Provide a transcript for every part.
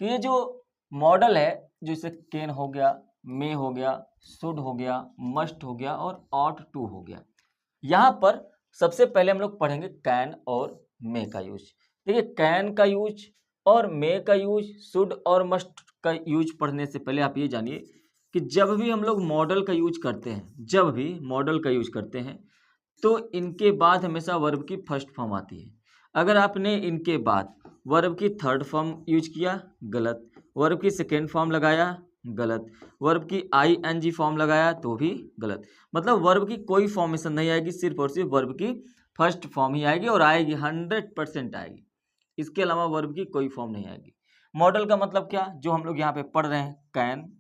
कि ये जो मॉडल है, जैसे कैन हो गया, मे हो गया, शुड हो गया, मस्ट हो गया और ऑट टू हो गया, यहाँ पर सबसे पहले हम लोग पढ़ेंगे कैन और मे का यूज। देखिए कैन का यूज और मे का यूज, शुड और मस्ट का यूज पढ़ने से पहले आप ये जानिए कि जब भी हम लोग मॉडल का यूज करते हैं, जब भी मॉडल का यूज करते हैं तो इनके बाद हमेशा वर्ब की फर्स्ट फॉर्म आती है। अगर आपने इनके बाद वर्ब की थर्ड फॉर्म यूज किया, गलत। वर्ब की सेकेंड फॉर्म लगाया, गलत। वर्ब की आईएनजी फॉर्म लगाया तो भी गलत। मतलब वर्ब की कोई फॉर्मेशन नहीं आएगी, सिर्फ और सिर्फ वर्ब की फर्स्ट फॉर्म ही आएगी और आएगी 100% आएगी। इसके अलावा वर्ब की कोई फॉर्म नहीं आएगी। मॉडल का मतलब क्या, जो हम लोग यहाँ पे पढ़ रहे हैं, कैन,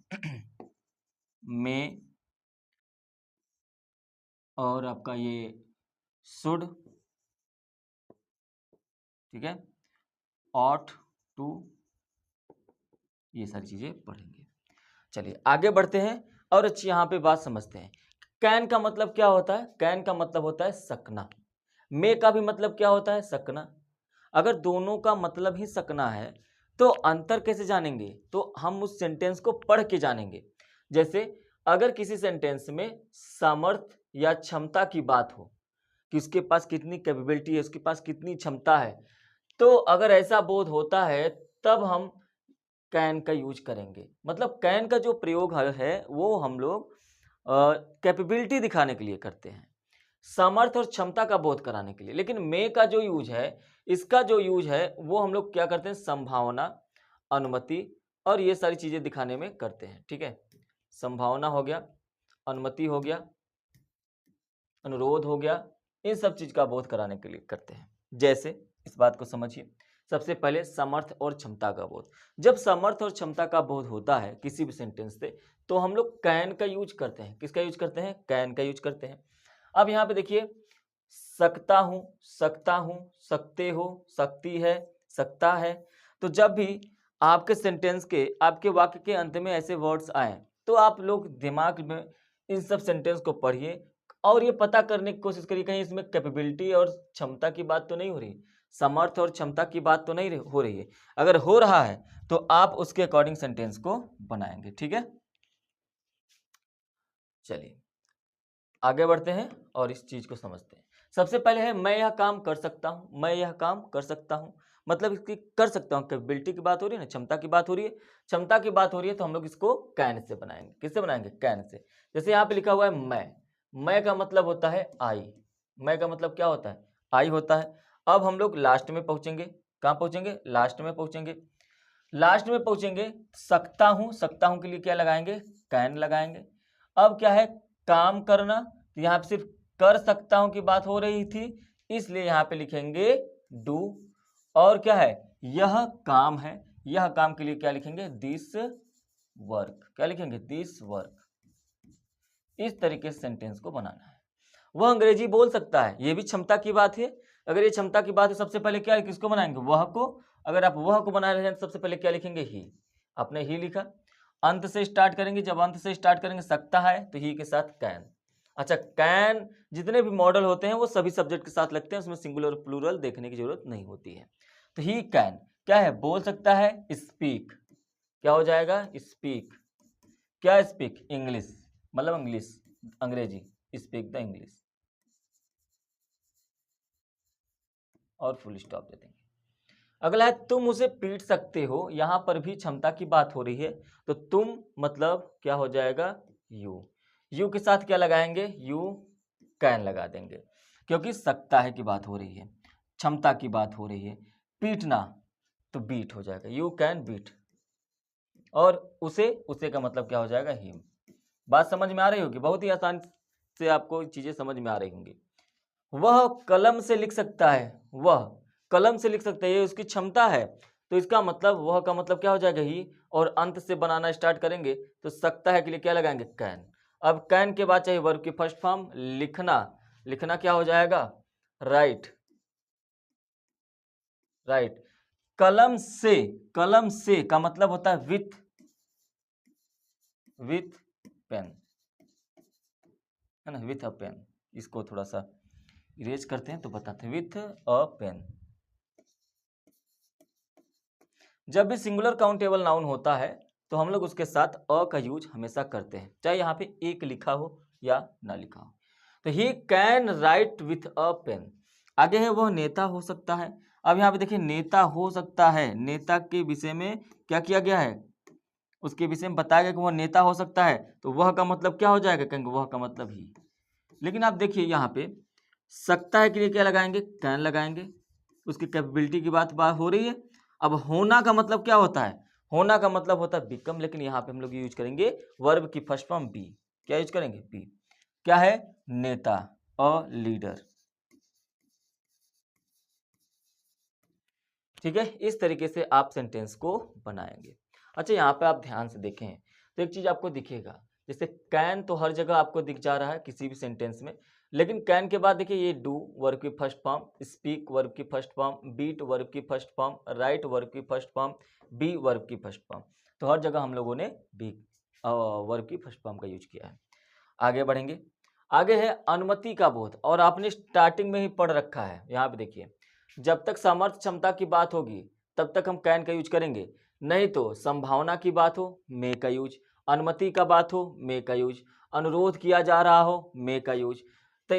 मे और आपका ये शुड, ठीक है, ऑट टू, ये सारी चीजें पढ़ेंगे। चलिए आगे बढ़ते हैं और अच्छी यहाँ पे बात समझते हैं। कैन का मतलब क्या होता है? कैन का मतलब होता है सकना। मे का भी मतलब क्या होता है? सकना। अगर दोनों का मतलब ही सकना है तो अंतर कैसे जानेंगे? तो हम उस सेंटेंस को पढ़ के जानेंगे। जैसे अगर किसी सेंटेंस में सामर्थ्य या क्षमता की बात हो कि उसके पास कितनी कैपेबिलिटी है, उसके पास कितनी क्षमता है, तो अगर ऐसा बोध होता है तब हम कैन का यूज करेंगे। मतलब कैन का जो प्रयोग है वो हम लोग कैपेबिलिटी दिखाने के लिए करते हैं, सामर्थ्य और क्षमता का बोध कराने के लिए। लेकिन मे का जो यूज है, इसका जो यूज है वो हम लोग क्या करते हैं? संभावना, अनुमति और ये सारी चीजें दिखाने में करते हैं। ठीक है, संभावना हो गया, अनुमति हो गया, अनुरोध हो गया, इन सब चीज का बोध कराने के लिए करते हैं। जैसे इस बात को समझिए, सबसे पहले सामर्थ्य और क्षमता का बोध। जब सामर्थ्य और क्षमता का बोध होता है किसी भी सेंटेंस से तो हम लोग कैन का यूज करते हैं। किसका यूज करते हैं? कैन का यूज करते हैं। अब यहाँ पे देखिए, सकता हूं, सकता हूं, सकते हो, सकती है, सकता है। तो जब भी आपके सेंटेंस के, आपके वाक्य के अंत में ऐसे वर्ड्स आए तो आप लोग दिमाग में इन सब सेंटेंस को पढ़िए और ये पता करने की कोशिश करिए कहीं इसमें कैपेबिलिटी और क्षमता की बात तो नहीं हो रही, समर्थ और क्षमता की बात तो नहीं हो रही है। अगर हो रहा है तो आप उसके अकॉर्डिंग सेंटेंस को बनाएंगे। ठीक है, चलिए आगे बढ़ते हैं और इस चीज को समझते हैं। सबसे पहले है मैं यह काम कर सकता हूं, मैं यह काम कर सकता हूं, मतलब इसकी कर सकता हूं, कैपेबिलिटी की बात हो रही है ना, क्षमता की बात हो रही है। क्षमता की बात हो रही है तो हम लोग इसको कैन से बनाएंगे। किससे बनाएंगे? Can say. जैसे यहाँ पे लिखा हुआ है मैं का मतलब होता है आई। मैं का मतलब क्या होता है? आई होता है। अब हम लोग लास्ट में पहुंचेंगे। कहाँ पहुंचेंगे? लास्ट में पहुंचेंगे। लास्ट में पहुंचेंगे, सकता हूं के लिए क्या लगाएंगे? कैन लगाएंगे। अब क्या है? काम करना, तो यहाँ पे सिर्फ कर सकता हूं की बात हो रही थी, इसलिए यहाँ पे लिखेंगे डू। और क्या है? यह काम है, यह काम के लिए क्या लिखेंगे? This work. क्या लिखेंगे? This work. इस तरीके से सेंटेंस को बनाना है। वह अंग्रेजी बोल सकता है, ये भी क्षमता की बात है। अगर ये क्षमता की बात है, सबसे पहले क्या किसको बनाएंगे? वह को। अगर आप वह को बना रहे हैं तो सबसे पहले क्या लिखेंगे? ही। आपने ही लिखा। अंत से स्टार्ट करेंगे, जब अंत से स्टार्ट करेंगे सकता है तो ही के साथ कैन। अच्छा, कैन जितने भी मॉडल होते हैं वो सभी सब्जेक्ट के साथ लगते हैं, उसमें सिंगुलर और प्लूरल देखने की जरूरत नहीं होती है। तो ही कैन क्या है? बोल सकता है। स्पीक क्या हो जाएगा? स्पीक। क्या स्पीक? इंग्लिश, मतलब इंग्लिश, अंग्रेजी। स्पीक द इंग्लिश और फुल स्टॉप दे देंगे। अगला है तुम उसे पीट सकते हो, यहां पर भी क्षमता की बात हो रही है तो तुम मतलब क्या हो जाएगा? यू। यू के साथ क्या लगाएंगे? यू कैन लगा देंगे, क्योंकि सकता है की बात हो रही है, क्षमता की बात हो रही है। पीटना तो बीट हो जाएगा, यू कैन बीट। और उसे, उसे का मतलब क्या हो जाएगा? हिम। बात समझ में आ रही होगी, बहुत ही आसान से आपको चीजें समझ में आ रही होंगी। वह कलम से लिख सकता है, वह कलम से लिख सकता है, ये उसकी क्षमता है, तो इसका मतलब वह का मतलब क्या हो जाएगा? ही। और अंत से बनाना स्टार्ट करेंगे तो सकता है के लिए क्या लगाएंगे? कैन। अब कैन के बाद चाहिए वर्ब की फर्स्ट फॉर्म, लिखना। लिखना क्या हो जाएगा? राइट। राइट। कलम से, कलम से का मतलब होता है विथ, विथ पेन, है ना, विथ अ पेन। इसको थोड़ा सा इरेज करते हैं तो बताते हैं, विथ अ पेन। जब भी सिंगुलर काउंटेबल नाउन होता है तो हम लोग उसके साथ अ का यूज हमेशा करते हैं, चाहे यहाँ पे एक लिखा हो या ना लिखा हो। तो he can write with a pen, आगे है वह नेता हो सकता है। अब यहाँ पे देखिए नेता हो सकता है, नेता के विषय में क्या किया गया है, उसके विषय में बताया गया कि वह नेता हो सकता है, तो वह का मतलब क्या हो जाएगा, कहेंगे वह का मतलब ही। लेकिन आप देखिए यहाँ पे सकता है के लिए क्या लगाएंगे, कैन लगाएंगे, उसकी कैपेबिलिटी की बात हो रही है। अब होना का मतलब क्या होता है, होना का मतलब होता है बिकम, लेकिन यहाँ पे हम लोग यूज करेंगे वर्ब की फर्स्ट फॉर्म बी। क्या यूज करेंगे, बी। क्या है, नेता, अ लीडर। ठीक है, इस तरीके से आप सेंटेंस को बनाएंगे। अच्छा, यहाँ पे आप ध्यान से देखें तो एक चीज आपको दिखेगा, जैसे कैन तो हर जगह आपको दिख जा रहा है किसी भी सेंटेंस में, लेकिन कैन के बाद देखिए ये डू वर्ब की फर्स्ट फॉर्म, स्पीक वर्ब की फर्स्ट फॉर्म, बीट वर्ब की फर्स्ट फॉर्म, राइट वर्ब की फर्स्ट फॉर्म, बी वर्ब की फर्स्ट फॉर्म। तो हर जगह हम लोगों ने बी वर्ब की फर्स्ट फॉर्म का यूज किया है। आगे बढ़ेंगे, आगे है अनुमति का बोध, और आपने स्टार्टिंग में ही पढ़ रखा है। यहाँ पे देखिए, जब तक सामर्थ्य क्षमता की बात होगी तब तक हम कैन का यूज करेंगे, नहीं तो संभावना की बात हो मे का यूज, अनुमति का बात हो मे का यूज, अनुरोध किया जा रहा हो मे का यूज। तो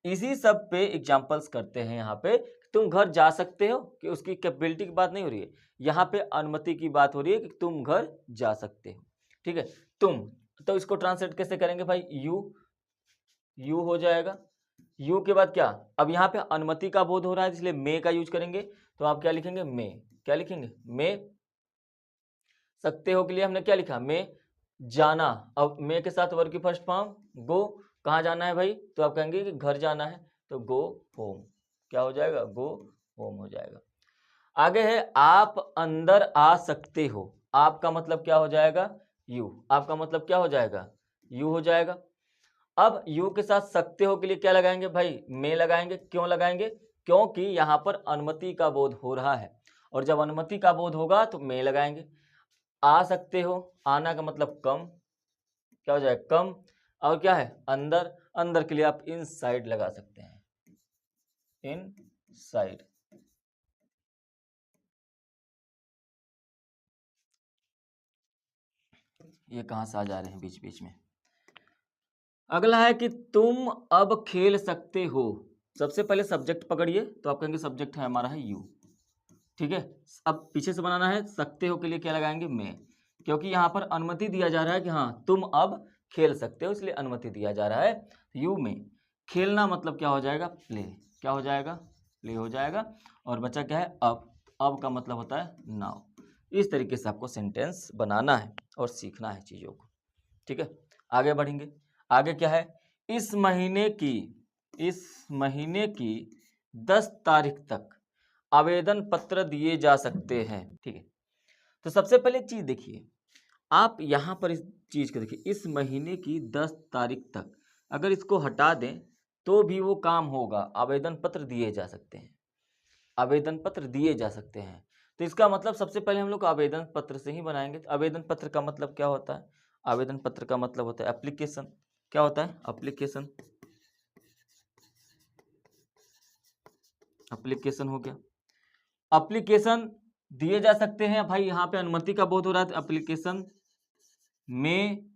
इसी सब पे एग्जांपल्स करते हैं। यहाँ पे तुम घर जा सकते हो, कि उसकी कैपेबिलिटी की बात नहीं हो रही है, यहाँ पे अनुमति की बात हो रही है कि तुम घर जा सकते हो। ठीक है, तुम, तो इसको ट्रांसलेट कैसे करेंगे भाई, यू हो जाएगा। यू के बाद क्या, अब यहाँ पे अनुमति का बोध हो रहा है इसलिए मे का यूज करेंगे, तो आप क्या लिखेंगे, मे। क्या लिखेंगे, मे। सकते हो के लिए हमने क्या लिखा, मे जाना। अब मे के साथ वर्ब की फर्स्ट फॉर्म गो, कहाँ जाना है भाई, तो आप कहेंगे कि घर जाना है, तो गो होम। क्या हो जाएगा, गो होम हो जाएगा। आगे है आप अंदर आ सकते हो, आपका मतलब क्या हो जाएगा, यू। आपका मतलब क्या हो जाएगा, यू हो जाएगा। अब यू के साथ सकते हो के लिए क्या लगाएंगे भाई, मे लगाएंगे। क्यों लगाएंगे, क्योंकि यहाँ पर अनुमति का बोध हो रहा है, और जब अनुमति का बोध होगा तो मे लगाएंगे। आ सकते हो, आना का मतलब कम, क्या हो जाएगा, कम। और क्या है, अंदर, अंदर के लिए आप इन साइड लगा सकते हैं, इन साइड। ये कहां से आ जा रहे हैं बीच बीच में। अगला है कि तुम अब खेल सकते हो। सबसे पहले सब्जेक्ट पकड़िए, तो आप कहेंगे सब्जेक्ट है हमारा है यू। ठीक है, अब पीछे से बनाना है, सकते हो के लिए क्या लगाएंगे, मैं। क्योंकि यहाँ पर अनुमति दिया जा रहा है कि हाँ तुम अब खेल सकते हो, इसलिए अनुमति दिया जा रहा है यू में। खेलना मतलब क्या हो जाएगा, प्ले। क्या हो जाएगा, प्ले हो जाएगा। और बचा क्या है, अब का मतलब होता है नाउ। इस तरीके से आपको सेंटेंस बनाना है और सीखना है चीज़ों को। ठीक है, आगे बढ़ेंगे। आगे क्या है, इस महीने की 10 तारीख तक आवेदन पत्र दिए जा सकते हैं। ठीक है, तो सबसे पहले एक चीज देखिए, आप यहां पर इस चीज को देखिए, इस महीने की 10 तारीख तक, अगर इसको हटा दें तो भी वो काम होगा, आवेदन पत्र दिए जा सकते हैं, आवेदन पत्र दिए जा सकते हैं। तो इसका मतलब सबसे पहले हम लोग आवेदन पत्र से ही बनाएंगे। तो आवेदन पत्र का मतलब क्या होता है, आवेदन पत्र का मतलब होता है एप्लीकेशन। क्या होता है, एप्लीकेशन। एप्लीकेशन हो गया, एप्लीकेशन दिए जा सकते हैं भाई, यहाँ पे अनुमति का बोध हो रहा है, एप्लीकेशन में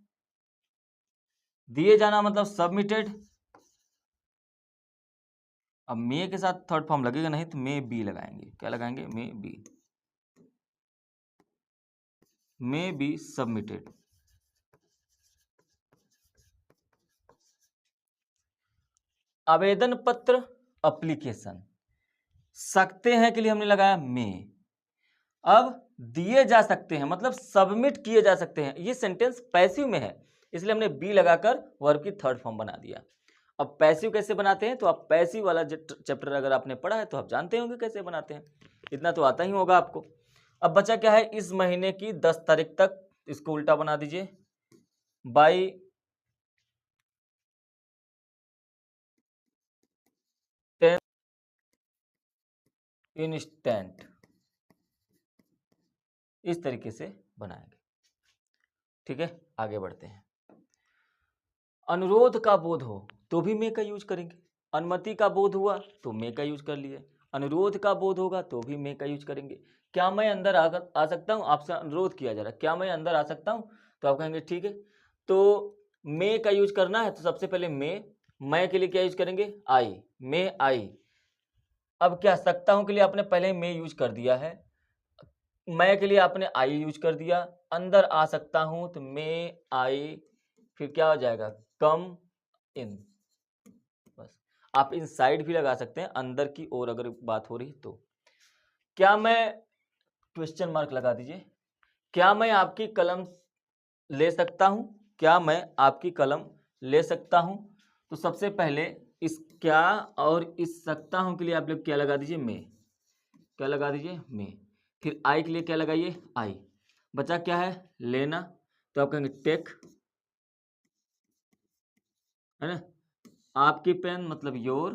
दिए जाना मतलब सबमिटेड। अब मे के साथ थर्ड फॉर्म लगेगा नहीं, तो मे बी लगाएंगे। क्या लगाएंगे, may be, may be submitted. आवेदन पत्र, एप्लीकेशन, सकते हैं के लिए हमने लगाया मे। अब दिए जा सकते हैं मतलब सबमिट किए जा सकते हैं, ये सेंटेंस पैसिव में है, इसलिए हमने बी लगाकर वर्ब की थर्ड फॉर्म बना दिया। अब पैसिव कैसे बनाते हैं, तो आप पैसिव वाला चैप्टर अगर आपने पढ़ा है तो आप जानते होंगे कैसे बनाते हैं, इतना तो आता ही होगा आपको। अब बचा क्या है, इस महीने की 10 तारीख तक, इसको उल्टा बना दीजिए, बाई इंस्टेंट, इस तरीके से बनाएंगे। ठीक है, आगे बढ़ते हैं। अनुरोध का बोध हो तो भी मे का यूज करेंगे, अनुमति का बोध हुआ तो मे का यूज कर लिए, अनुरोध का बोध होगा तो भी मे का यूज करेंगे। क्या मैं अंदर आ सकता हूँ, आपसे अनुरोध किया जा रहा है, क्या मैं अंदर आ सकता हूँ, तो आप कहेंगे ठीक है। तो मे का यूज करना है तो सबसे पहले मैं के लिए क्या यूज करेंगे, आई, मे आई। अब क्या सकता हूँ के लिए आपने पहले मे यूज कर दिया है, मैं के लिए आपने आई यूज कर दिया, अंदर आ सकता हूं तो मे आई, फिर क्या हो जाएगा, कम इन। बस आप इन साइड भी लगा सकते हैं अंदर की ओर अगर बात हो रही तो। क्या मैं, क्वेश्चन मार्क लगा दीजिए, क्या मैं आपकी कलम ले सकता हूं, क्या मैं आपकी कलम ले सकता हूं। तो सबसे पहले इस क्या और इस सकता हूं के लिए आप लोग क्या लगा दीजिए, मे, क्या लगा दीजिए, मे। फिर आई के लिए क्या लगाइए, आई। बचा क्या है, लेना, तो आप कहेंगे टेक, है ना, आपकी पेन मतलब your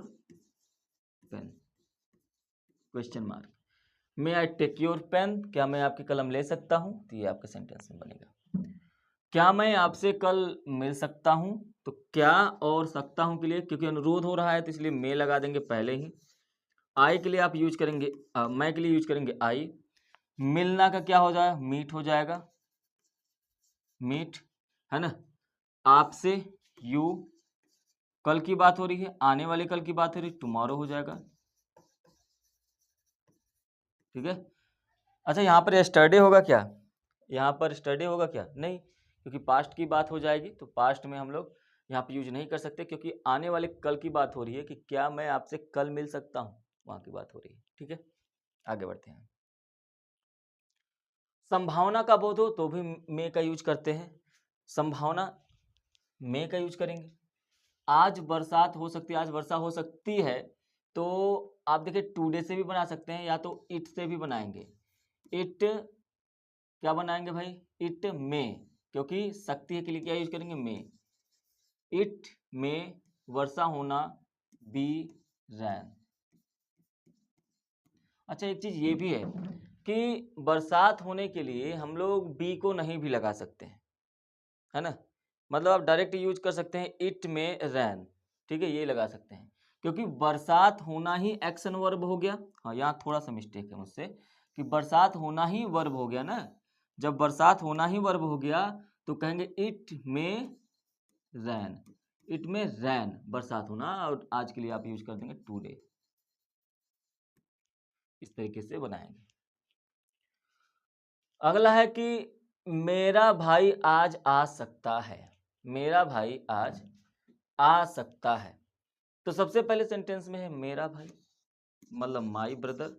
pen, question mark. May I take your pen, क्या मैं आपकी कलम ले सकता हूं, तो ये आपके सेंटेंस में बनेगा। क्या मैं आपसे कल मिल सकता हूं, तो क्या और सकता हूं के लिए क्योंकि अनुरोध हो रहा है तो इसलिए मे लगा देंगे पहले ही। आई के लिए आप यूज करेंगे, मैं के लिए यूज करेंगे आई। मिलना का क्या हो जाएगा, मीट हो जाएगा, मीट, है ना। आपसे यू, कल की बात हो रही है, आने वाले कल की बात हो रही है, टुमारो हो जाएगा, ठीक है। अच्छा यहाँ पर यस्टरडे होगा क्या, यहाँ पर यस्टरडे होगा क्या, नहीं, क्योंकि पास्ट की बात हो जाएगी तो पास्ट में हम लोग यहाँ पे यूज नहीं कर सकते, क्योंकि आने वाले कल की बात हो रही है कि क्या मैं आपसे कल मिल सकता हूँ, वहां की बात हो रही है, ठीक है। आगे बढ़ते हैं। संभावना का बोध हो तो भी मे का यूज करते हैं, संभावना मे का यूज करेंगे। आज बरसात हो सकती है, आज वर्षा हो सकती है, तो आप देखिए टुडे से भी बना सकते हैं या तो इट से भी बनाएंगे। इट क्या बनाएंगे भाई, इट में, क्योंकि सकती है के लिए क्या यूज करेंगे, में। इट में वर्षा होना, बी रैन। अच्छा एक चीज ये भी है कि बरसात होने के लिए हम लोग बी को नहीं भी लगा सकते हैं, है ना। मतलब आप डायरेक्ट यूज कर सकते हैं इट में रैन, ठीक है, ये लगा सकते हैं, क्योंकि बरसात होना ही एक्शन वर्ब हो गया। हाँ यहाँ थोड़ा सा मिस्टेक है मुझसे, कि बरसात होना ही वर्ब हो गया ना, जब बरसात होना ही वर्ब हो गया तो कहेंगे इट में रैन, इट में रैन, बरसात होना, और आज के लिए आप यूज कर देंगे टुडे, इस तरीके से बनाएंगे। अगला है कि मेरा भाई आज आ सकता है, मेरा भाई आज आ सकता है। तो सबसे पहले सेंटेंस में है मेरा भाई, मतलब माई ब्रदर,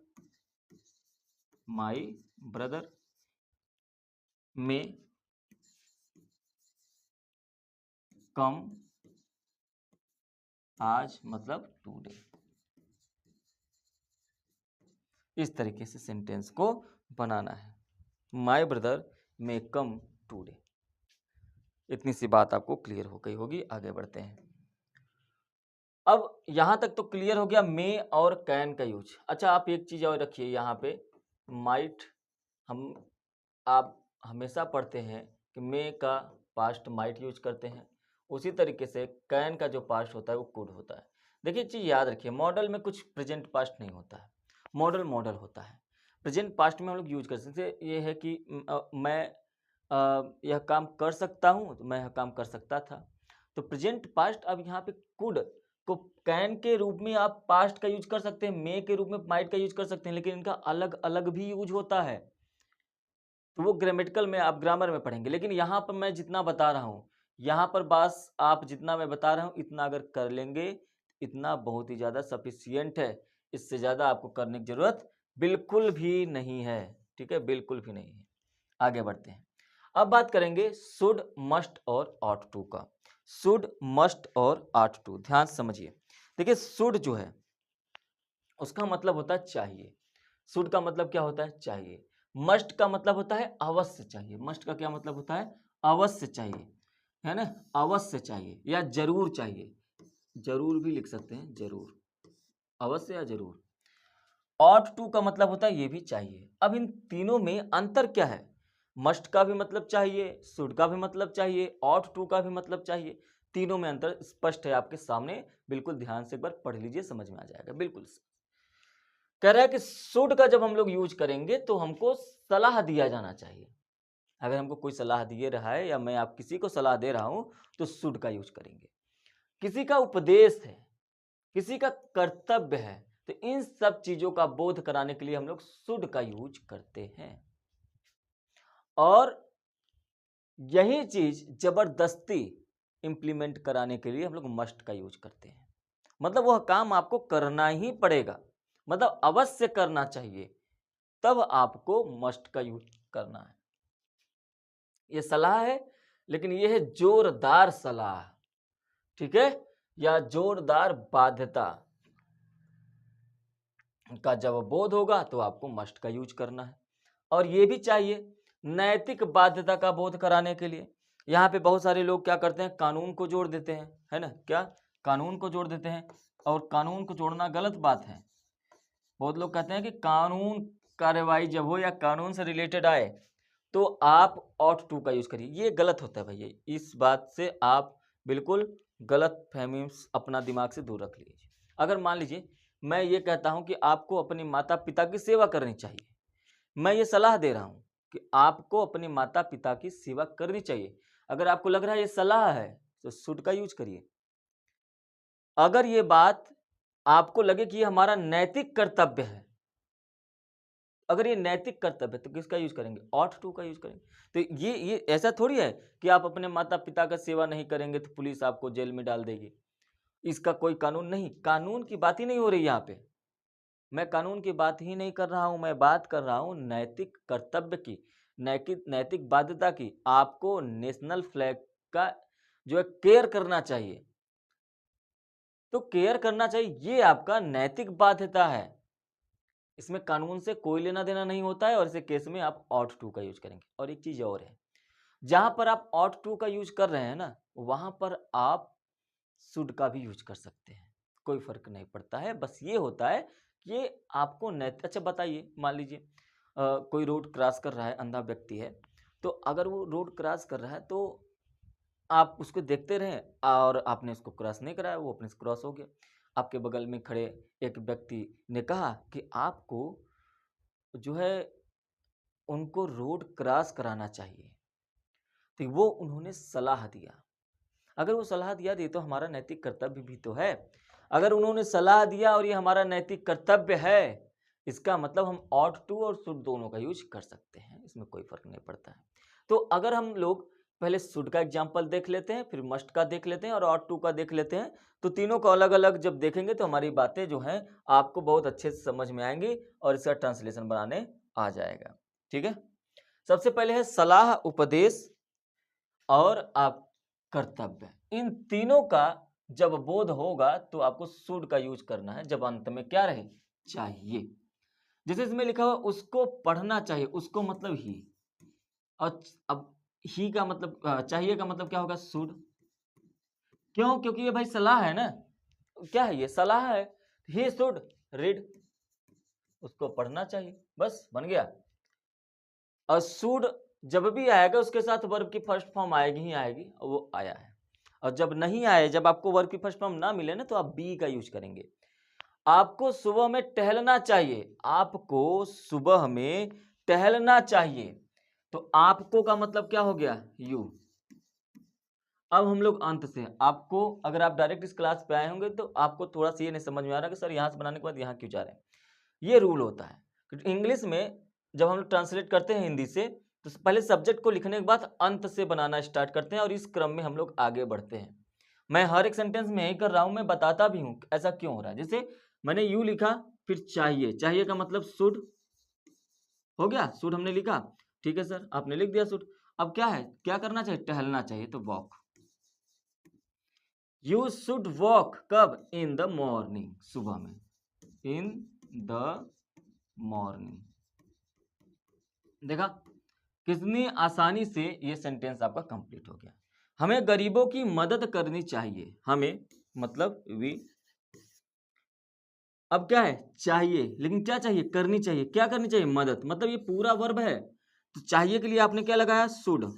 माई ब्रदर में कम आज मतलब टुडे, इस तरीके से सेंटेंस को बनाना है, माई ब्रदर में कम टुडे। इतनी सी बात आपको क्लियर हो गई होगी। आगे बढ़ते हैं। अब यहां तक तो क्लियर हो गया मे और कैन का यूज। अच्छा आप एक चीज और रखिए यहाँ पे, माइट, हम आप हमेशा पढ़ते हैं कि मे का पास्ट माइट यूज करते हैं, उसी तरीके से कैन का जो पास्ट होता है वो कुड होता है। देखिए चीज याद रखिए, मॉडल में कुछ प्रेजेंट पास्ट नहीं होता है, मॉडल मॉडल होता है। प्रेजेंट पास्ट में हम लोग यूज कर सकते हैं, ये है कि मैं यह काम कर सकता हूँ, तो मैं यह काम कर सकता था। तो प्रेजेंट पास्ट, अब यहाँ पे कुड को कैन के रूप में आप पास्ट का यूज कर सकते हैं, मे के रूप में माइट का यूज कर सकते हैं, लेकिन इनका अलग अलग भी यूज होता है, तो वो ग्रामेटिकल में आप ग्रामर में पढ़ेंगे। लेकिन यहाँ पर मैं जितना बता रहा हूँ, यहाँ पर बस आप जितना मैं बता रहा हूँ इतना अगर कर लेंगे, इतना बहुत ही ज़्यादा सफिशियंट है, इससे ज़्यादा आपको करने की जरूरत बिल्कुल भी नहीं है, ठीक है, बिल्कुल भी नहीं है। आगे बढ़ते हैं। अब बात करेंगे शुड, मस्ट और ऑट टू का। शुड, मस्ट और ऑट टू, ध्यान से समझिए। देखिए शुड जो है उसका मतलब होता है चाहिए, शुड का मतलब क्या होता है, चाहिए। मस्ट का मतलब होता है अवश्य चाहिए, मस्ट का क्या मतलब होता है, अवश्य चाहिए, है ना, अवश्य चाहिए या जरूर चाहिए, जरूर भी लिख सकते हैं, जरूर, अवश्य या जरूर। ऑट टू का मतलब होता है ये भी चाहिए। अब इन तीनों में अंतर क्या है, मस्ट का भी मतलब चाहिए, शुड का भी मतलब चाहिए, ऑट टू का भी मतलब चाहिए, तीनों में अंतर स्पष्ट है आपके सामने, बिल्कुल ध्यान से एक बार पढ़ लीजिए, समझ में आ जाएगा बिल्कुल। कह रहा है कि शुड का जब हम लोग यूज करेंगे तो हमको सलाह दिया जाना चाहिए। अगर हमको कोई सलाह दिए रहा है या मैं आप किसी को सलाह दे रहा हूं तो शुड का यूज करेंगे। किसी का उपदेश है, किसी का कर्तव्य है, तो इन सब चीजों का बोध कराने के लिए हम लोग शुड का यूज करते हैं। और यही चीज जबरदस्ती इंप्लीमेंट कराने के लिए हम लोग मस्ट का यूज करते हैं। मतलब वह काम आपको करना ही पड़ेगा, मतलब अवश्य करना चाहिए, तब आपको मस्ट का यूज करना है। ये सलाह है, लेकिन ये है जोरदार सलाह, ठीक है, या जोरदार बाध्यता का जब बोध होगा तो आपको मस्ट का यूज करना है। और ये भी चाहिए नैतिक बाध्यता का बोध कराने के लिए। यहाँ पे बहुत सारे लोग क्या करते हैं, कानून को जोड़ देते हैं, है ना, क्या कानून को जोड़ देते हैं, और कानून को जोड़ना गलत बात है। बहुत लोग कहते हैं कि कानून कार्रवाई जब हो या कानून से रिलेटेड आए तो आप ought to का यूज करिए। ये गलत होता है भैया, इस बात से आप बिल्कुल गलत फहमी अपना दिमाग से दूर रख लीजिए। अगर मान लीजिए मैं ये कहता हूं कि आपको अपने माता पिता की सेवा करनी चाहिए, मैं ये सलाह दे रहा हूं कि आपको अपने माता पिता की सेवा करनी चाहिए, अगर आपको लग रहा है ये सलाह है तो शुड का यूज करिए। अगर ये बात आपको लगे कि ये हमारा नैतिक कर्तव्य है, अगर ये नैतिक कर्तव्य है तो किसका यूज करेंगे, ought to का यूज करेंगे। तो ये ऐसा थोड़ी है कि आप अपने माता पिता का सेवा नहीं करेंगे तो पुलिस आपको जेल में डाल देगी, इसका कोई कानून नहीं, कानून की बात ही नहीं हो रही यहाँ पे। मैं कानून की बात ही नहीं कर रहा हूं, मैं बात कर रहा हूं नैतिक कर्तव्य की, नैतिक बाध्यता की। आपको नेशनल फ्लैग का जो है केयर करना चाहिए, तो केयर करना चाहिए, ये आपका नैतिक बाध्यता है। इसमें कानून से कोई लेना देना नहीं होता है, और इस केस में आप ought to का यूज करेंगे। और एक चीज और है, जहां पर आप ought to का यूज कर रहे हैं ना, वहां पर आप शुड का भी यूज कर सकते हैं, कोई फर्क नहीं पड़ता है। बस ये होता है कि आपको नैतिक। अच्छा बताइए, मान लीजिए कोई रोड क्रॉस कर रहा है, अंधा व्यक्ति है, तो अगर वो रोड क्रॉस कर रहा है तो आप उसको देखते रहें और आपने उसको क्रॉस नहीं कराया, वो अपने से क्रॉस हो गया। आपके बगल में खड़े एक व्यक्ति ने कहा कि आपको जो है उनको रोड क्रॉस कराना चाहिए, तो वो उन्होंने सलाह दिया। अगर वो सलाह दिया तो हमारा नैतिक कर्तव्य भी तो है। अगर उन्होंने सलाह दिया और ये हमारा नैतिक कर्तव्य है, इसका मतलब हम ought to और should दोनों का यूज कर सकते हैं, इसमें कोई फर्क नहीं पड़ता है। तो अगर हम लोग पहले should का एग्जाम्पल देख लेते हैं, फिर must का देख लेते हैं और ought to का देख लेते हैं, तो तीनों को अलग अलग जब देखेंगे तो हमारी बातें जो हैं आपको बहुत अच्छे से समझ में आएंगी और इसका ट्रांसलेशन बनाने आ जाएगा। ठीक है, सबसे पहले है सलाह, उपदेश और आप कर्तव्य। इन तीनों का जब बोध होगा तो आपको शुड का यूज करना है, जब अंत में क्या रहे, चाहिए। जैसे इसमें लिखा हुआ उसको पढ़ना चाहिए, उसको मतलब ही, और अब ही का मतलब चाहिए का मतलब क्या होगा, शुड। क्यों, क्योंकि ये भाई सलाह है ना, क्या है ये, सलाह है। ही शुड रीड, उसको पढ़ना चाहिए, बस बन गया। और शुड जब भी आएगा उसके साथ वर्ब की फर्स्ट फॉर्म आएगी ही आएगी, और वो आया है। और जब नहीं आए, जब आपको वर्ब की फर्स्ट फॉर्म ना मिले ना, तो आप बी का यूज करेंगे। आपको सुबह में टहलना चाहिए, आपको सुबह में टहलना चाहिए, तो आपको का मतलब क्या हो गया, यू। अब हम लोग अंत से, आपको अगर आप डायरेक्ट इस क्लास पे आए होंगे तो आपको थोड़ा सा ये नहीं समझ में आ रहा कि सर यहाँ से बनाने के बाद यहाँ क्यों जा रहे हैं। ये रूल होता है इंग्लिश में, जब हम लोग ट्रांसलेट करते हैं हिंदी से, तो पहले सब्जेक्ट को लिखने के बाद अंत से बनाना स्टार्ट करते हैं और इस क्रम में हम लोग आगे बढ़ते हैं। मैं हर एक सेंटेंस में यही कर रहा हूं, मैं बताता भी हूं ऐसा क्यों हो रहा है। जैसे मैंने यू लिखा, फिर चाहिए, चाहिए का मतलब शुड हो गया, शुड हमने लिखा, ठीक है सर आपने लिख दिया शुड। अब क्या है, क्या करना चाहिए, टहलना चाहिए, तो वॉक। यू शुड वॉक कब, इन द मॉर्निंग, सुबह में, इन द मॉर्निंग। देखा कितनी आसानी से ये सेंटेंस आपका कंप्लीट हो गया। हमें गरीबों की मदद करनी चाहिए, हमें मतलब वी। अब क्या है, चाहिए, लेकिन क्या चाहिए, करनी चाहिए, क्या करनी चाहिए, मदद, मतलब ये पूरा वर्ब है, तो चाहिए के लिए आपने क्या लगाया, शुड।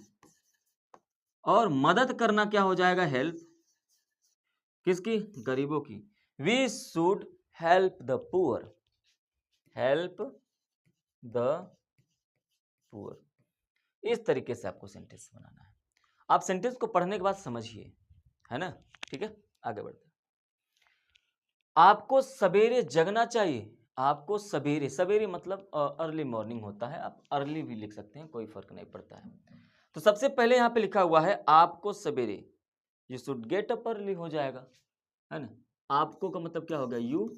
और मदद करना क्या हो जाएगा, हेल्प, किसकी, गरीबों की। We should help the poor, help the poor. इस तरीके से आपको सेंटेंस बनाना है। आप सेंटेंस को पढ़ने के बाद समझिए, है ना। ठीक है, आगे बढ़ते हैं। आपको सवेरे जगना चाहिए। आपको सवेरे, सवेरे मतलब अर्ली मॉर्निंग होता है, आप अर्ली भी लिख सकते हैं, कोई फर्क नहीं पड़ता है। तो सबसे पहले यहाँ पे लिखा हुआ है आपको सवेरे, you should get up early हो जाएगा, है ना। आपको का मतलब क्या हो गया, यू।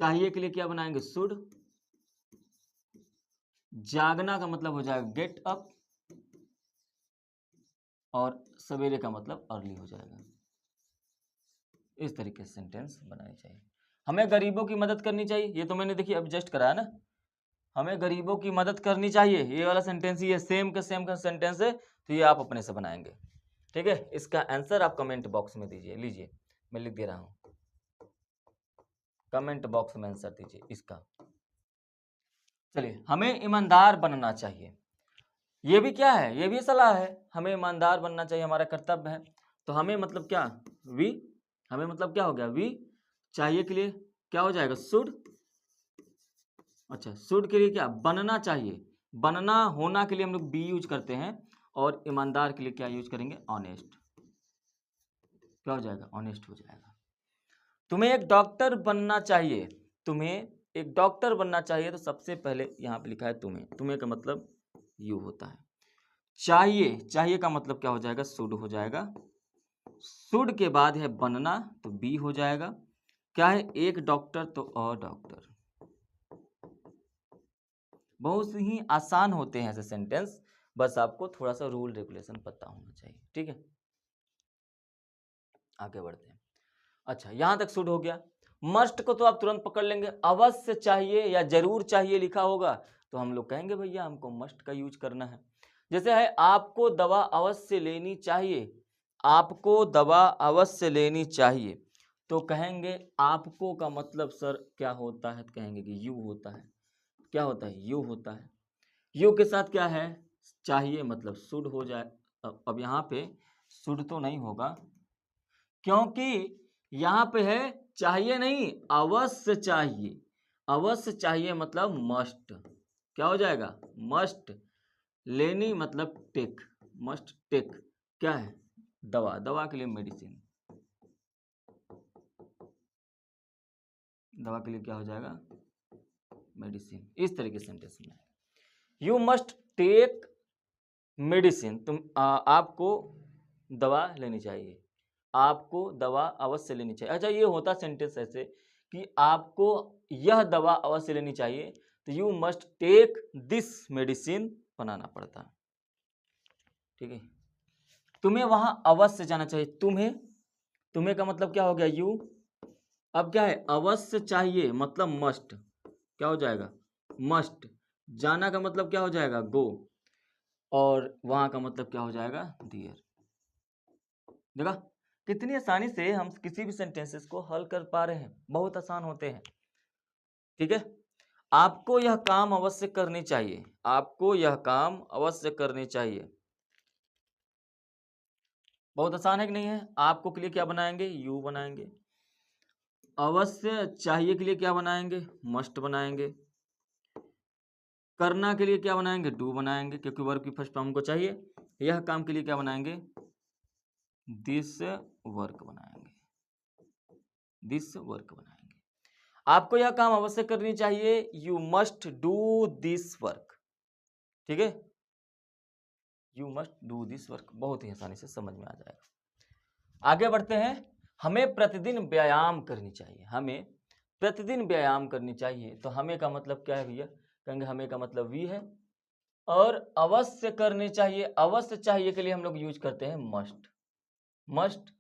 चाहिए के लिए क्या बनाएंगे, शुड। जागना का मतलब हो जाएगा गेट अप, और सवेरे का मतलब अर्ली हो जाएगा। इस तरीके से सेंटेंस बनानी चाहिए। हमें गरीबों की मदद करनी चाहिए, ये तो मैंने देखिए अब जस्ट कराया ना। हमें गरीबों की मदद करनी चाहिए, ये वाला सेंटेंस ही है, सेम का सेंटेंस है, तो ये आप अपने से बनाएंगे। ठीक है, इसका आंसर आप कमेंट बॉक्स में दीजिए। लीजिए मैं लिख दे रहा हूं, कमेंट बॉक्स में आंसर दीजिए इसका। चलिए, हमें ईमानदार बनना चाहिए। ये भी क्या है, ये भी सलाह है। हमें ईमानदार बनना चाहिए, हमारा कर्तव्य है। तो हमें मतलब क्या, वी। हमें मतलब क्या हो गया, वी। चाहिए के लिए क्या हो जाएगा, शुड। अच्छा, शुड के लिए क्या, बनना चाहिए। बनना, होना के लिए हम लोग बी यूज करते हैं, और ईमानदार के लिए क्या यूज करेंगे, ऑनेस्ट। क्या हो जाएगा, ऑनेस्ट हो जाएगा। तुम्हें एक डॉक्टर बनना चाहिए। तुम्हें एक डॉक्टर बनना चाहिए, तो सबसे पहले यहां पे लिखा है तुम्हें। तुम्हें का मतलब यू होता है। चाहिए, चाहिए का मतलब क्या हो जाएगा, शुड हो जाएगा। शुड के बाद है बनना, तो बी हो जाएगा। क्या है, एक डॉक्टर, तो अ डॉक्टर। बहुत ही आसान होते हैं ऐसे सेंटेंस, बस आपको थोड़ा सा रूल रेगुलेशन पता होना चाहिए। ठीक है, आगे बढ़ते हैं। अच्छा, यहां तक शुड हो गया। मस्ट को तो आप तुरंत पकड़ लेंगे, अवश्य चाहिए या जरूर चाहिए लिखा होगा तो हम लोग कहेंगे भैया हमको मस्ट का यूज करना है। जैसे है आपको दवा अवश्य लेनी चाहिए, आपको दवा अवश्य लेनी चाहिए, तो कहेंगे आपको का मतलब सर क्या होता है, तो कहेंगे कि यू होता है। क्या होता है, यू होता है। यू के साथ क्या है, चाहिए, मतलब शुड हो जाए। अब यहाँ पे शुड तो नहीं होगा, क्योंकि यहां पे है चाहिए नहीं, अवश्य चाहिए। अवश्य चाहिए मतलब मस्ट। क्या हो जाएगा, मस्ट। लेनी मतलब टेक, मस्ट टेक। क्या है, दवा। दवा के लिए मेडिसिन। दवा के लिए क्या हो जाएगा, मेडिसिन। इस तरीके से सेंटेंस में यू मस्ट टेक मेडिसिन। आपको दवा लेनी चाहिए, आपको दवा अवश्य लेनी चाहिए। अच्छा, ये होता सेंटेंस ऐसे कि आपको यह दवा अवश्य लेनी चाहिए, तो you must take this medicine बनाना पड़ता है। ठीक है, तुम्हें वहां अवश्य जाना चाहिए। तुम्हें, तुम्हें का मतलब क्या हो गया, यू। अब क्या है, अवश्य चाहिए मतलब मस्ट। क्या हो जाएगा, मस्ट। जाना का मतलब क्या हो जाएगा, गो। और वहां का मतलब क्या हो जाएगा, डियर। देखा कितनी आसानी से हम किसी भी सेंटेंसेस को हल कर पा रहे हैं, बहुत आसान होते हैं। ठीक है, आपको यह काम अवश्य करनी चाहिए। आपको यह काम अवश्य करनी चाहिए, बहुत आसान है कि नहीं है। आपको के लिए क्या बनाएंगे, यू बनाएंगे। अवश्य चाहिए के लिए क्या बनाएंगे, मस्ट बनाएंगे। करना के लिए क्या बनाएंगे, डू बनाएंगे, क्योंकि वर्ब की फर्स्ट फॉर्म हमको चाहिए। यह काम के लिए क्या बनाएंगे, दिस वर्क बनाएंगे। दिस वर्क बनाएंगे। आपको यह काम अवश्य करनी चाहिए, you must do this work. ठीक है, you must do this work, बहुत ही आसानी से समझ में आ जाएगा। आगे बढ़ते हैं। हमें प्रतिदिन व्यायाम करनी चाहिए। हमें प्रतिदिन व्यायाम करनी चाहिए, तो हमें का मतलब क्या है भैया, कहेंगे हमें का मतलब वी है। और अवश्य करनी चाहिए, अवश्य चाहिए के लिए हम लोग यूज करते हैं मस्ट। मस्ट।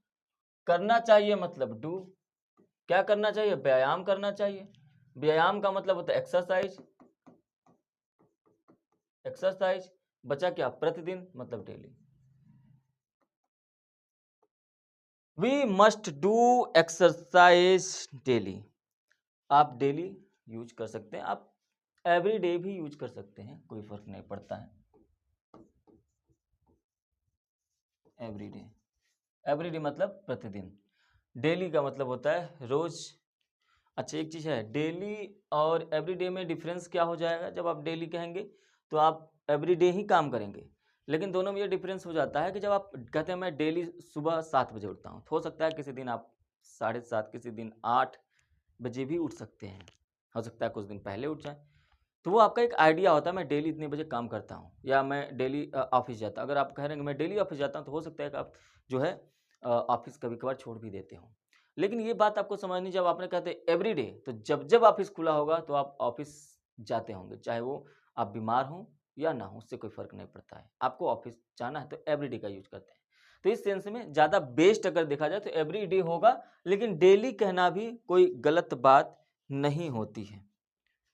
करना चाहिए मतलब डू। क्या करना चाहिए, व्यायाम करना चाहिए। व्यायाम का मतलब होता है एक्सरसाइज। एक्सरसाइज बचा क्या, प्रतिदिन मतलब daily. We must do exercise daily. आप डेली यूज कर सकते हैं, आप एवरी डे भी यूज कर सकते हैं, कोई फर्क नहीं पड़ता है। एवरी डे, एवरी डे मतलब प्रतिदिन। डेली का मतलब होता है रोज। अच्छा एक चीज़ है, डेली और एवरीडे में डिफरेंस क्या हो जाएगा? जब आप डेली कहेंगे तो आप एवरीडे ही काम करेंगे, लेकिन दोनों में ये डिफरेंस हो जाता है कि जब आप कहते हैं मैं डेली सुबह 7 बजे उठता हूँ, तो हो सकता है किसी दिन आप 7:30, किसी दिन 8 बजे भी उठ सकते हैं, हो सकता है कुछ दिन पहले उठ जाए। तो वो आपका एक आइडिया होता है मैं डेली इतने बजे काम करता हूँ, या मैं डेली ऑफिस जाता हूँ। अगर आप कह रहे हैं कि मैं डेली ऑफिस जाता हूँ, तो हो सकता है कि आप जो है ऑफिस कभी कभार छोड़ भी देते हो। लेकिन ये बात आपको समझनी, जब आपने कहते एवरीडे, तो जब जब ऑफिस खुला होगा तो आप ऑफिस जाते होंगे, चाहे वो आप बीमार हों या ना हो, उससे कोई फर्क नहीं पड़ता है। आपको ऑफिस जाना है तो एवरीडे का यूज करते हैं। तो इस सेंस में ज़्यादा बेस्ट अगर देखा जाए तो एवरीडे होगा, लेकिन डेली कहना भी कोई गलत बात नहीं होती है।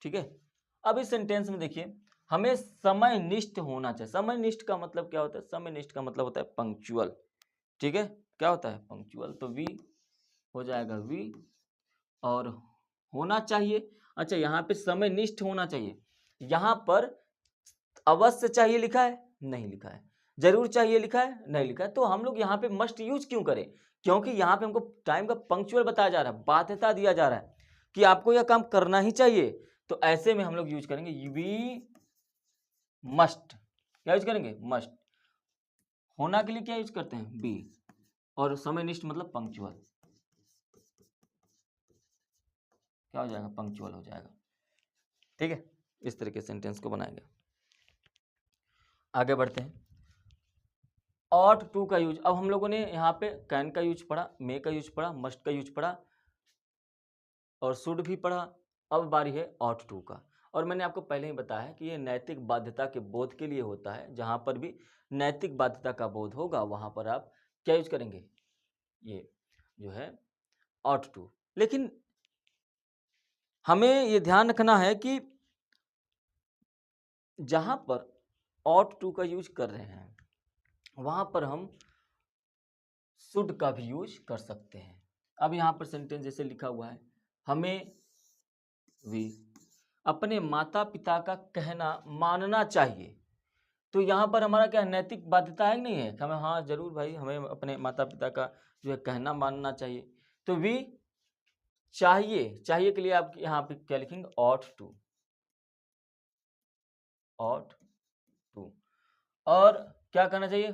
ठीक है। अब इस सेंटेंस में देखिए, हमें समयनिष्ठ होना चाहिए। समयनिष्ठ का मतलब क्या होता है? समयनिष्ठ का मतलब होता है पंक्चुअल। ठीक है, क्या होता है? पंक्चुअल। तो वी हो जाएगा वी, और होना चाहिए। अच्छा, यहाँ पे समयनिष्ठ होना चाहिए, यहाँ पर अवश्य चाहिए लिखा है? नहीं लिखा है। जरूर चाहिए लिखा है? नहीं लिखा है। तो हम लोग यहाँ पे मस्ट यूज क्यों करें? क्योंकि यहाँ पे हमको टाइम का पंक्चुअल बताया जा रहा है, बाध्यता दिया जा रहा है कि आपको यह काम करना ही चाहिए। तो ऐसे में हम लोग यूज करेंगे वी मस्ट। क्या यूज करेंगे? मस्ट। होना के लिए क्या यूज करते हैं? बी। और समयनिष्ठ मतलब पंक्चुअल। क्या हो जाएगा? पंक्चुअल हो जाएगा। ठीक है, इस तरीके से सेंटेंस को बनाएंगे। आगे बढ़ते हैं। ऑट टू का यूज, अब हम लोगों ने यहाँ पे कैन का यूज पढ़ा, मे का यूज पढ़ा, मस्ट का यूज पढ़ा और शुड भी पढ़ा। अब बारी है ऑट टू का। और मैंने आपको पहले ही बताया है कि ये नैतिक बाध्यता के बोध के लिए होता है। जहां पर भी नैतिक बाध्यता का बोध होगा वहां पर आप क्या यूज करेंगे? ये जो है ऑट टू। लेकिन हमें ये ध्यान रखना है कि जहां पर ऑट टू का यूज कर रहे हैं वहां पर हम शुड का भी यूज कर सकते हैं। अब यहाँ पर सेंटेंस जैसे लिखा हुआ है, हमें भी अपने माता पिता का कहना मानना चाहिए। तो यहाँ पर हमारा क्या नैतिक बाध्यता है कि नहीं है? हमें, हाँ जरूर भाई, हमें अपने माता पिता का जो है कहना मानना चाहिए। तो वी चाहिए, चाहिए के लिए आप यहाँ पे क्या लिखेंगे? Ought to. Ought to. और क्या करना चाहिए?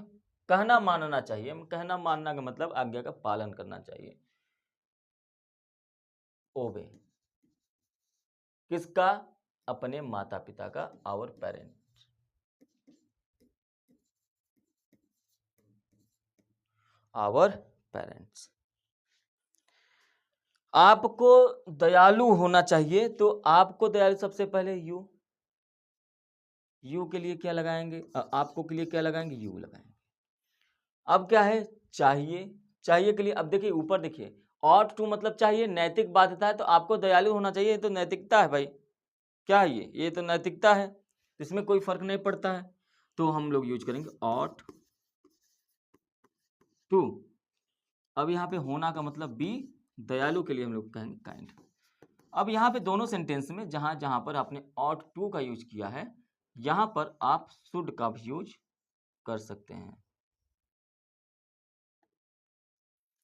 कहना मानना चाहिए। कहना मानना का मतलब आज्ञा का पालन करना चाहिए। ओबे। किसका? अपने माता पिता का, आवर पेरेंट। Our parents. आपको दयालु होना चाहिए, तो आपको दयालु सबसे पहले यू के लिए क्या लगाएंगे? आपको के लिए क्या लगाएंगे? यू लगाएंगे। अब क्या है? चाहिए। चाहिए के लिए अब देखिए ऊपर देखिए, ऑट टू मतलब चाहिए, नैतिक बाध्यता है, तो आपको दयालु होना चाहिए, तो नैतिकता है भाई। क्या है ये तो नैतिकता है, इसमें कोई फर्क नहीं पड़ता है। तो हम लोग यूज करेंगे ऑट टू। अब यहाँ पे होना का मतलब बी, दयालु के लिए हम लोग कहेंगे काइंड। अब यहाँ पे दोनों सेंटेंस में जहां जहां पर आपने ऑट टू का यूज किया है, यहां पर आप शुड का भी यूज कर सकते हैं।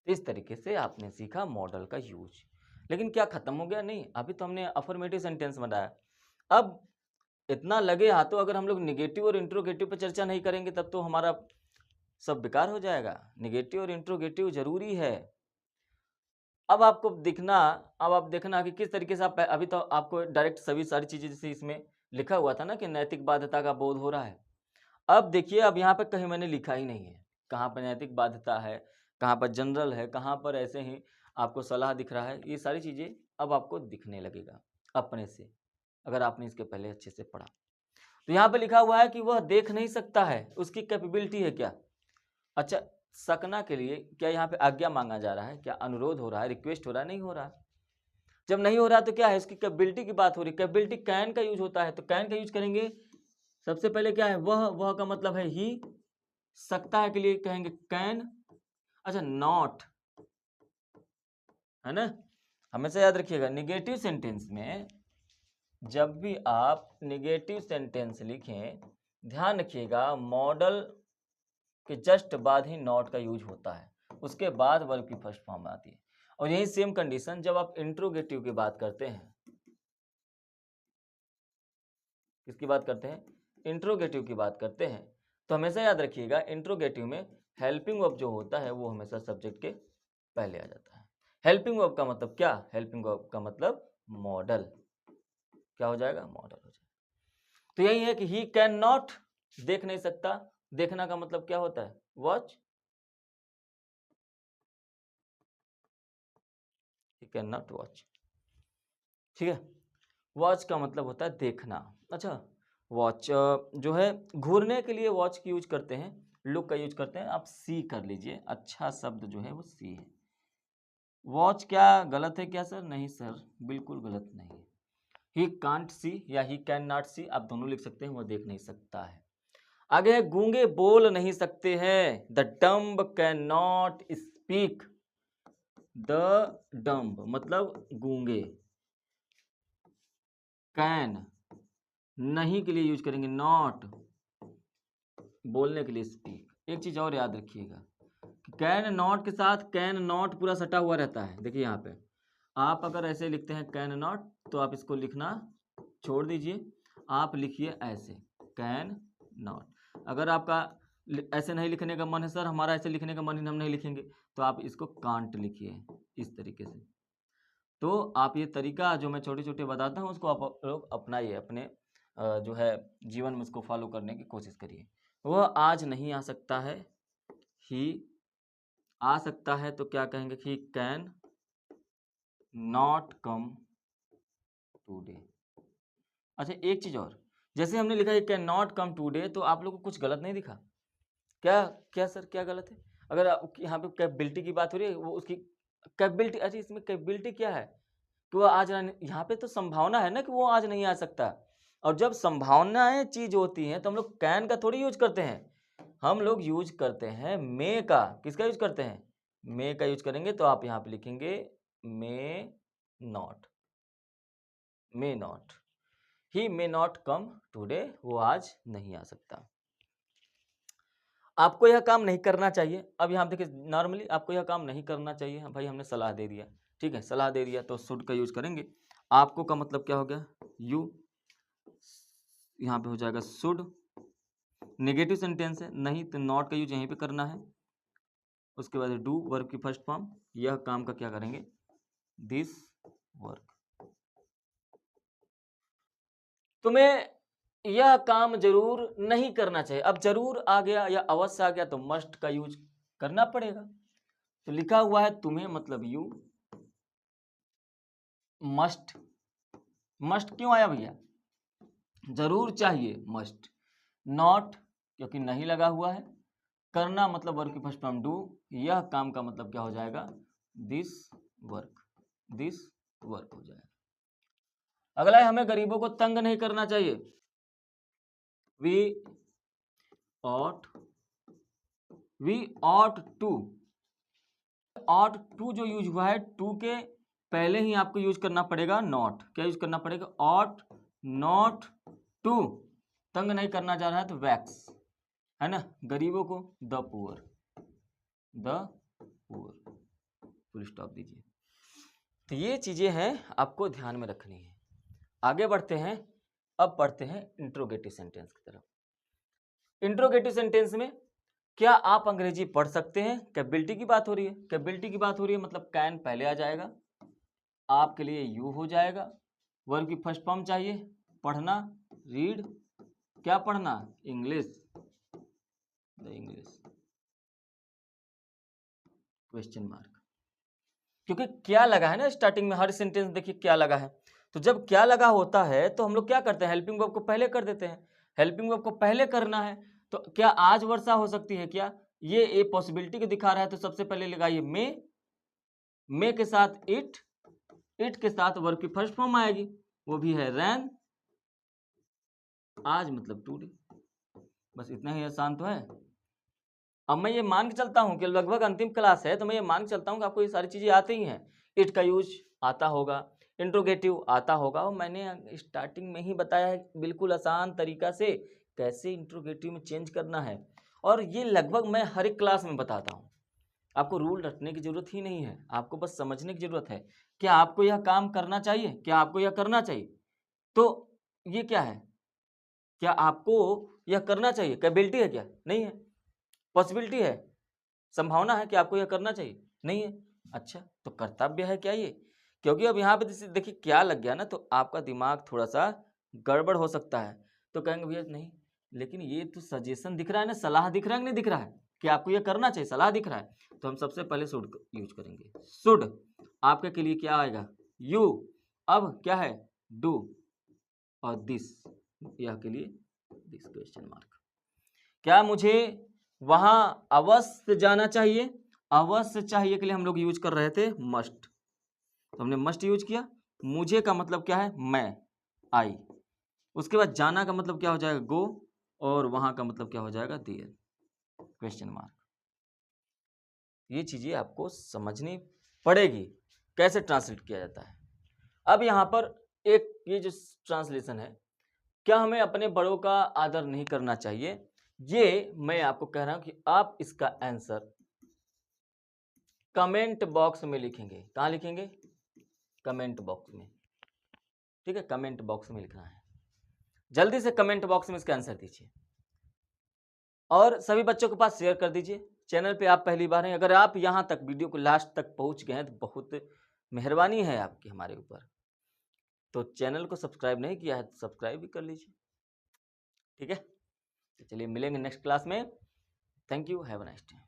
इस तरीके से आपने सीखा मॉडल का यूज। लेकिन क्या खत्म हो गया? नहीं, अभी तो हमने अफर्मेटिव सेंटेंस बनाया। अब इतना लगे हाथों अगर हम लोग निगेटिव और इंट्रोगेटिव पर चर्चा नहीं करेंगे तब तो हमारा सब बेकार हो जाएगा। निगेटिव और इंट्रोगेटिव जरूरी है। अब आपको दिखना, अब आप देखना कि किस तरीके से आप, अभी तो आपको डायरेक्ट सभी सारी चीजें जैसे इसमें लिखा हुआ था ना कि नैतिक बाध्यता का बोध हो रहा है। अब देखिए, अब यहाँ पे कहीं मैंने लिखा ही नहीं है कहाँ पर नैतिक बाध्यता है, कहाँ पर जनरल है, कहाँ पर ऐसे ही आपको सलाह दिख रहा है। ये सारी चीजें अब आपको दिखने लगेगा अपने से, अगर आपने इसके पहले अच्छे से पढ़ा। तो यहाँ पे लिखा हुआ है कि वह देख नहीं सकता है, उसकी कैपेबिलिटी है क्या? अच्छा, सकना के लिए क्या यहाँ पे आज्ञा मांगा जा रहा है? क्या अनुरोध हो रहा है, रिक्वेस्ट हो रहा है? नहीं हो रहा है। जब नहीं हो रहा तो क्या है? इसकी कैपेबिलिटी की बात हो रही है। कैपेबिलिटी कैन का यूज होता है, तो कैन का यूज करेंगे सबसे पहले। क्या है? वह का मतलब है ही। सकता है के लिए कहेंगे कैन। अच्छा, नॉट, है ना? हमेशा याद रखिएगा निगेटिव सेंटेंस में जब भी आप निगेटिव सेंटेंस लिखें, ध्यान रखिएगा मॉडल के जस्ट बाद ही नॉट का यूज होता है, उसके बाद वर्ब की फर्स्ट फॉर्म आती है। और यही सेम कंडीशन जब आप इंट्रोगेटिव की बात करते हैं, किसकी बात करते हैं, इंट्रोगेटिव की बात करते हैं, तो हमेशा याद रखिएगा इंट्रोगेटिव में हेल्पिंग वर्ब जो होता है वो हमेशा सब्जेक्ट के पहले आ जाता है। हेल्पिंग वर्ब का मतलब क्या, हेल्पिंग वर्ब का मतलब मॉडल, क्या हो जाएगा, मॉडल हो जाएगा। तो यही है कि ही कैन नॉट, देख नहीं सकता, देखना का मतलब क्या होता है, watch, he can not watch, ठीक है। वॉच का मतलब होता है देखना। अच्छा, वॉच जो है घूरने के लिए वॉच की यूज करते हैं, लुक का यूज करते हैं, आप सी कर लीजिए, अच्छा शब्द जो है वो सी है। वॉच क्या गलत है क्या सर, नहीं सर बिल्कुल गलत नहीं है। ही कांट सी या ही कैन नॉट सी, आप दोनों लिख सकते हैं, वो देख नहीं सकता है। आगे है गूंगे बोल नहीं सकते हैं, the dumb can not speak, the dumb मतलब गूंगे, कैन नहीं के लिए यूज करेंगे, नॉट बोलने के लिए स्पीक। एक चीज और याद रखिएगा, कैन नॉट के साथ कैन नॉट पूरा सटा हुआ रहता है। देखिए यहाँ पे आप अगर ऐसे लिखते हैं कैन नॉट, तो आप इसको लिखना छोड़ दीजिए, आप लिखिए ऐसे कैन नॉट। अगर आपका ऐसे नहीं लिखने का मन है, सर हमारा ऐसे लिखने का मन है हम नहीं लिखेंगे, तो आप इसको कांट लिखिए इस तरीके से। तो आप ये तरीका जो मैं छोटे छोटे बताता हूँ उसको आप लोग अपनाइए, अपने जो है जीवन में उसको फॉलो करने की कोशिश करिए। वह आज नहीं आ सकता है, ही आ सकता है तो क्या कहेंगे, he can not come today. अच्छा एक चीज और, जैसे हमने लिखा है कैन नॉट कम टूडे, तो आप लोगों को कुछ गलत नहीं दिखा क्या, क्या सर क्या गलत है? अगर यहाँ पे कैपेबिलिटी की बात हो रही है, वो उसकी कैपेबिलिटी, अच्छा इसमें कैपेबिलिटी क्या है कि वो आज यहाँ पे तो संभावना है ना कि वो आज नहीं आ सकता। और जब संभावनाएं चीज होती हैं तो हम लोग कैन का थोड़ी यूज करते हैं, हम लोग यूज करते हैं मे का। किसका यूज करते हैं, मे का यूज करेंगे। तो आप यहाँ पे लिखेंगे may not, may not, he may not come today, वो आज नहीं आ सकता। आपको यह काम नहीं करना चाहिए। अब यहाँ देखिए नॉर्मली आपको यह काम नहीं करना चाहिए, भाई हमने सलाह दे दिया, ठीक है, सलाह दे दिया तो शुड का यूज करेंगे। आपको का मतलब क्या हो गया, यू, यहाँ पे हो जाएगा शुड, नेगेटिव सेंटेंस है, नहीं तो नॉट का यूज यहीं पे करना है। उसके बाद डू वर्ब की फर्स्ट फॉर्म, यह काम का क्या करेंगे, दिस वर्क। तुम्हें यह काम जरूर नहीं करना चाहिए, अब जरूर आ गया या अवश्य आ गया तो मस्ट का यूज करना पड़ेगा। तो लिखा हुआ है तुम्हें मतलब यू मस्ट, मस्ट क्यों आया भैया, जरूर चाहिए मस्ट, नॉट क्योंकि नहीं लगा हुआ है, करना मतलब वर्क की फर्स्ट फॉर्म डू, यह काम का मतलब क्या हो जाएगा, दिस वर्क, दिस वर्क हो जाएगा। अगला है हमें गरीबों को तंग नहीं करना चाहिए, we ought, we ought to, ought to जो यूज हुआ है, टू के पहले ही आपको यूज करना पड़ेगा नॉट, क्या यूज करना पड़ेगा, ऑट नॉट टू, तंग नहीं करना चाह रहा है तो वैक्स, है ना, गरीबों को the poor, the poor, full stop दीजिए। तो ये चीजें हैं आपको ध्यान में रखनी है। आगे बढ़ते हैं, अब पढ़ते हैं इंट्रोगेटिव सेंटेंस की तरफ। इंट्रोगेटिव सेंटेंस में क्या आप अंग्रेजी पढ़ सकते हैं, कैपेबिलिटी की बात हो रही है, कैपेबिलिटी की बात हो रही है मतलब कैन पहले आ जाएगा, आपके लिए यू हो जाएगा, वर्ब की फर्स्ट फॉर्म चाहिए, पढ़ना रीड, क्या पढ़ना, English, the English, question mark, क्योंकि क्या लगा है ना स्टार्टिंग में, हर सेंटेंस देखिए क्या लगा है। तो जब क्या लगा होता है तो हम लोग क्या करते हैं, हेल्पिंग वर्ब को पहले कर देते हैं, हेल्पिंग वर्ब को पहले करना है। तो क्या आज वर्षा हो सकती है क्या, ये पॉसिबिलिटी को दिखा रहा है, तो सबसे पहले लगाइए मे के साथ इट के साथ वर्ब की फर्स्ट फॉर्म आएगी, वो भी है रैन, आज मतलब टुडे, बस इतना ही आसान तो है। अब मैं ये मान के चलता हूँ कि लगभग अंतिम क्लास है, तो मैं ये मान के चलता हूँ कि आपको ये सारी चीजें आती ही हैं, इट का यूज आता होगा, इंट्रोगेटिव आता होगा, और मैंने स्टार्टिंग में ही बताया है बिल्कुल आसान तरीका से कैसे इंट्रोगेटिव में चेंज करना है, और ये लगभग मैं हर एक क्लास में बताता हूँ। आपको रूल रटने की जरूरत ही नहीं है, आपको बस समझने की जरूरत है क्या आपको यह काम करना चाहिए, क्या आपको यह करना चाहिए। तो ये क्या है, क्या आपको यह करना चाहिए, कैपेबिलिटी है क्या, नहीं है। पॉसिबिलिटी है, संभावना है कि आपको यह करना चाहिए, नहीं है। अच्छा, तो कर्तव्य है क्या ये, क्योंकि अब यहाँ पे देखिए क्या लग गया ना, तो आपका दिमाग थोड़ा सा गड़बड़ हो सकता है। तो कहेंगे भैया नहीं, लेकिन ये तो सजेशन दिख रहा है ना, सलाह दिख रहा है कि नहीं दिख रहा है कि आपको यह करना चाहिए, सलाह दिख रहा है। तो हम सबसे पहले शुड यूज करेंगे। शुड आपके के लिए क्या आएगा, यू। अब क्या है, डू, और दिस यह के लिए दिस क्वेश्चन मार्क। क्या मुझे वहां अवश्य जाना चाहिए, अवश्य चाहिए के लिए हम लोग यूज कर रहे थे मस्ट, तो हमने मस्ट यूज किया। मुझे का मतलब क्या है, मैं, आई। उसके बाद जाना का मतलब क्या हो जाएगा, गो, और वहां का मतलब क्या हो जाएगा, देयर, क्वेश्चन मार्क। ये चीजें आपको समझनी पड़ेगी कैसे ट्रांसलेट किया जाता है। अब यहां पर एक ये जो ट्रांसलेशन है, क्या हमें अपने बड़ों का आदर नहीं करना चाहिए, ये मैं आपको कह रहा हूं कि आप इसका आंसर कमेंट बॉक्स में लिखेंगे। कहां लिखेंगे, कमेंट बॉक्स में, ठीक है, कमेंट बॉक्स में लिखना है। जल्दी से कमेंट बॉक्स में इसका आंसर दीजिए और सभी बच्चों के पास शेयर कर दीजिए। चैनल पे आप पहली बार हैं, अगर आप यहां तक वीडियो को लास्ट तक पहुंच गए हैं तो बहुत मेहरबानी है आपकी हमारे ऊपर। तो चैनल को सब्सक्राइब नहीं किया है तो सब्सक्राइब भी कर लीजिए, ठीक है। तो चलिए मिलेंगे नेक्स्ट क्लास में। Thank you, have a nice day.